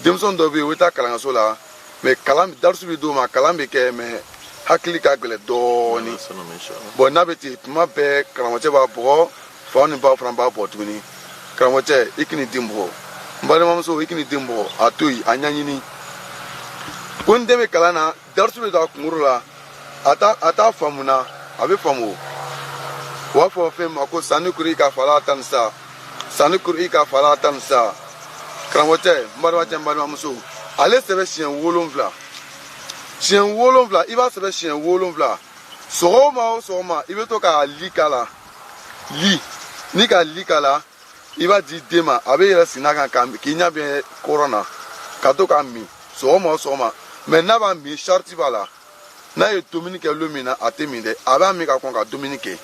denmisɛn dɔ bɛ yen o bɛ taa kalanso la mais kalan darisu bɛ d'o ma kalan bɛ kɛ mais hakili ka gɛlɛn dɔɔni bon n'a bɛ ten tuma bɛɛ karamɔgɔcɛ b'a bugɔ faw ni baw fana b'a bugɔ tuguni karamɔgɔcɛ i k'i den bugɔ n balimamuso i k'i den bugɔ a to yen a ɲɛɲini ko n den bɛ kalan na darisu bɛ don a kunkolo la a t'a faamu na a bɛ faamu o b'a fɔ fɛn ma ko sanni kuru i ka fala tan ni sa sanni kuru i ka fala tan ni sa karamɔgɔcɛ n balimamuso ale sɛbɛn siɲɛ 7 i b'a sɛbɛn siɲɛ 7 sɔgɔma o sɔgɔma i bɛ to k'a li k'a la ni ka li k'a la i b'a di den ma a bɛ yɛlɛ sina kan k'i ɲɛ bɛ kɔrɔn na ka to k'a min sɔgɔma o sɔgɔma mais n'a b'a min sariti b'a la n'a ye dumuni kɛ don min na a tɛ min dɛ a b'a min ka kɔn ka dumuni kɛ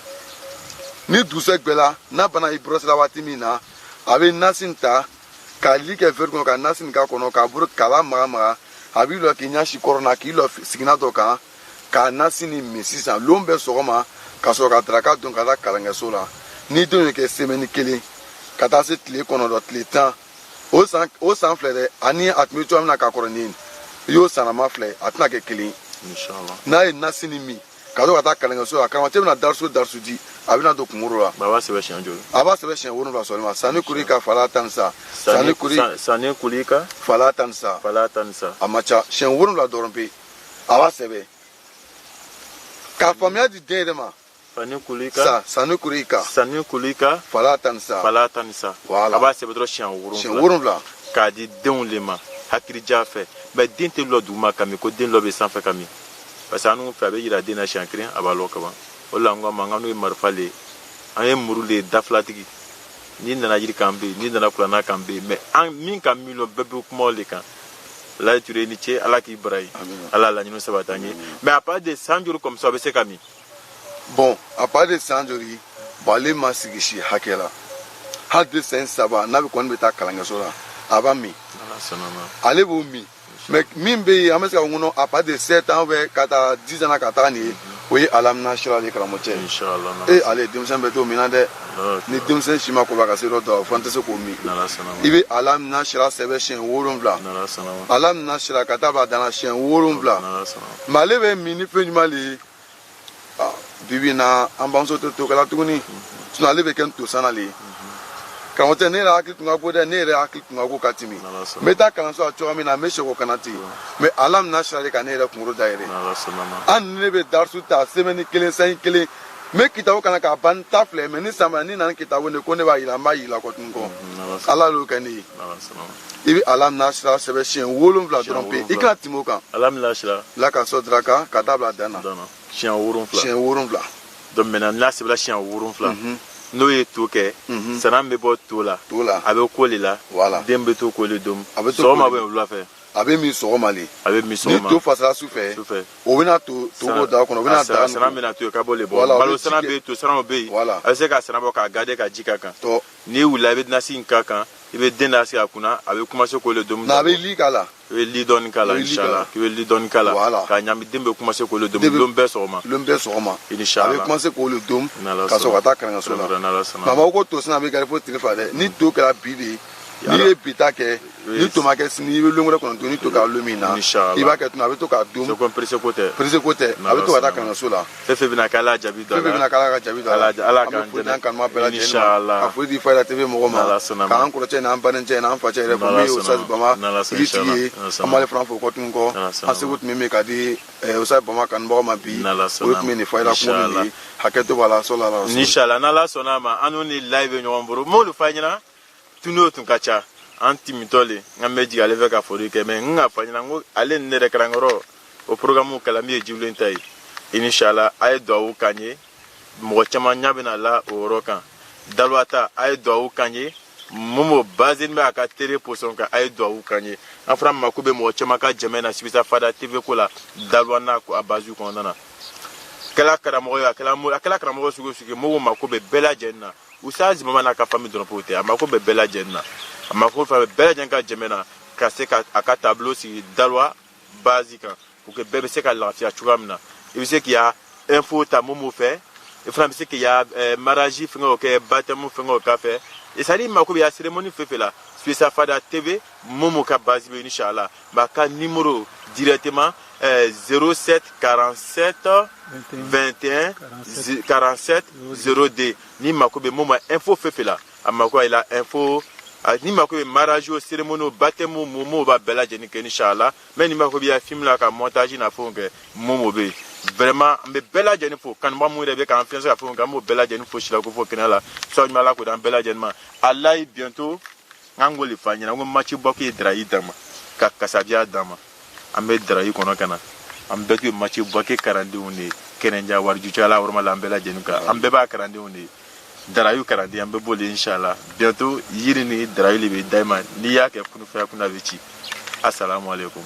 ni dusɛ gbɛla n'a bana i brɔsila waati min na a bɛ nasi ta k'a li kɛ verre kɔnɔ ka nasi k'a kɔnɔ k'a bolo k'a maga a b'i lɔ k'i ɲɛsi kɔrɔn na k'i lɔ sigina dɔ kan k'a nasi ni min sisan lon bɛ sɔgɔma ka sɔrɔ ka daraka dun ka taa kalankɛso la ni denw ye kɛ semaine 1 ka taa se tile kɔnɔntɔn tile 10 o san filɛ dɛ ani a tun bɛ cogoya min na ka kɔrɔ ni i y'o sanama filɛ a tɛna kɛ kelen n'a ye nasi ni min ka to ka taa kalankɛso la karamɔgɔcɛ bɛna darisu di a bɛna don kunkolo la a b'a sɛbɛn siɲɛ 7 sɔrɔ ma sanni kuri ka fala tan sa sanni kuri ka fala tan sa a ma ca siɲɛ 7 dɔrɔn pe a b'a sɛbɛn k'a faamuya di den yɛrɛ ma sanni kuri ka fala tan sa voilà a b'a sɛbɛn dɔrɔn siɲɛ 7 k'a di denw de ma hakilija fɛ mais den tɛ lɔ duguma kami ko den lɔ bɛ sanfɛ kami parce que an n'u fɛ a bɛ yira den na siɲɛ 1 a b'a lɔ kaban o la an ko a ma an n'o ye marifa le an ye muru le dafilatigi n'i nana yiri kan bɛ yen n'i nana kuranna kan bɛ yen mais an min ka miliyɔn bɛɛ bɛ kuma o de kan Laye Touré ni ce ala k'i bara ye ala laɲini sabati an ye mais à part de san joli comme ça a bɛ se ka min bon à part de san joli bon ale ma sigi si hakɛ la hali de san 3 n'a bɛ kɔni bɛ taa kalankɛso la a b'a min ale b'o min mais min bɛ yen an bɛ se ka ŋɔnɔ à part de 7 ans ou ka taa 10 ans ka taa nin ye o ye alamina sira de karamɔgɔcɛ ale denmisɛn bɛ t'o min na dɛ ni denmisɛn si ma kɔrɔbaya ka se dɔ dɔ fɔ an tɛ se k'o min i bɛ alamina sira sɛbɛn siɲɛ 7 alamina sira ka taa bila dana siɲɛ 7 mais ale bɛ min ni fɛn ɲuman de ye bibi in na an bamuso tɛ to kɛla tuguni sinon ale bɛ kɛ to sanna le ye karamɔgɔcɛ ne yɛrɛ hakili tun ka go dɛ ne yɛrɛ hakili tun ka go ka timi n bɛ taa kalanso la cogoya min na n bɛ segin o kana ten mais alamina sira de ka ne yɛrɛ kunkolo dayɛlɛ hali ni ne bɛ darisu ta semaine 1 san 1 n bɛ kitabu kana k'a ban n ta filɛ mais ni san ni nana kitabu ne ko ne b'a yira n b'a yira kɔ tun kɔ ala y'o kɛ ne ye i bɛ alamina sira sɛbɛn siɲɛ 7 dɔrɔn pe i kana tɛmɛ o kan alamina sira la ka sɔ daraka ka taa bila dan na siɲɛ 7 donc maintenant n'a sɛbɛnna siɲɛ 7 n'o ye to kɛ sanan bɛ bɔ to la a bɛ ko le la den bɛ to ko le dom sɔgɔma bɛ wula fɛ a bɛ min sɔgɔma le ni to fasara su fɛ o bɛna to bɔ da kɔnɔ o bɛna da sanan bɛna to yen ka bɔ le bɔ balo sanan bɛ yen to sanan bɛ yen a bɛ se ka sanan bɔ k'a garder ka ji k'a kan n'i wulila i bɛ nasi in k'a kan i bɛ den da sigi a kunna a bɛ commencer ko le dom a bɛ li k'a la i bɛ li dɔɔni k'a la inchallah i bɛ li dɔɔni k'a la k'a ɲami den bɛ commencer ko le dom lon bɛɛ sɔgɔma inchallah a bɛ commencer ko le dom ka sɔrɔ ka taa kalanso la mama ko to sinna a bɛ kɛ fo tile fila dɛ ni to kɛra bi de n'i ye bi ta kɛ ni to ma kɛ sini i bɛ lon wɛrɛ kɔnɔ to ni to k'a lon min na i b'a kɛ tun a bɛ to k'a dom perese ko tɛ a bɛ to ka taa kalanso la fɛn fɛn bɛna kɛ ala jaabi dɔ la ala k'an dɛmɛ an kanuma bɛɛ lajɛlen ma ka foli di Fayida TV mɔgɔw ma k'an kɔrɔcɛ n'an badencɛ n'an facɛ yɛrɛ fɔ min ye Osazi Bama tigi ye an b'ale fana fo kɔtun kɔ an seko tun bɛ min ka di Osazi Bama kanubagaw ma bi o tun bɛ nin Fayida kuma min ye hakɛ to b'a la sɔla la inchallah n'ala sɔnna a ma an n'o ni Laye bɛ ɲɔgɔn bolo m'olu f'a ɲɛna tun n'o tun ka ca an timitɔ le n bɛ jigin ale fɛ ka foli kɛ mais n ka fɔ ɲɛna n ko ale ni ne yɛrɛ kɛra n kɔrɔ o programme kɛla min ye jiwlen ta ye inchallah a ye duwawu k'an ye mɔgɔ caman ɲɛ bɛna la o yɔrɔ kan Dalwata a ye duwawu k'an ye Momo basé bɛ a ka télé position kan a ye duwawu k'an ye an fana mako bɛ mɔgɔ caman ka dɛmɛ na Sibisa Fada TV ko la Dalwa n'a a base kɔnɔna na kɛla karamɔgɔ ye a kɛla karamɔgɔ sugu o sugu mɔgɔw mako bɛ bɛɛ lajɛlen na Osazi Bama n'a ka famille dɔrɔn pewu tɛ a mako bɛ bɛɛ lajɛlen na a mako bɛ bɛɛ lajɛlen ka dɛmɛ na ka se ka a ka tableau sigi Dalwa base kan pour que bɛɛ bɛ se ka lafiya cogoya min na i bɛ se k'i ya info ta Momo fɛ i fana bɛ se k'i ya mariage fɛngɛw kɛ baptême fɛngɛw k'a fɛ et ça dit mako be ya cérémonie fefe la Spécial Fada TV momo ka base be inshallah ba ka numéro directement 07 47 21 47 02 ni mako be momo info fefe la amako ila info ni mako be mariage au cérémonie baptême momo ba bela jeni ke inshallah mais ni mako be ya film la ka montage na fo ke momo be vraiment me bela jeni fo kan mo mo rebe ka influence ka fo ka mo bela jeni fo shila ko fo kenala so ni mala ko dan bela jeni ma Allah bientôt ngangoli fanya ngo match bokki drai dama ka kasabia dama ambe drai kono kana ambe tu match bokki karandi woni kenenja warju chala warma lambela jeni ka ambe ba karandi woni darayu karandi ambe boli inshallah bientôt yiri ni darayu libe daima ni yake kunu fa kuna vici assalamu alaikum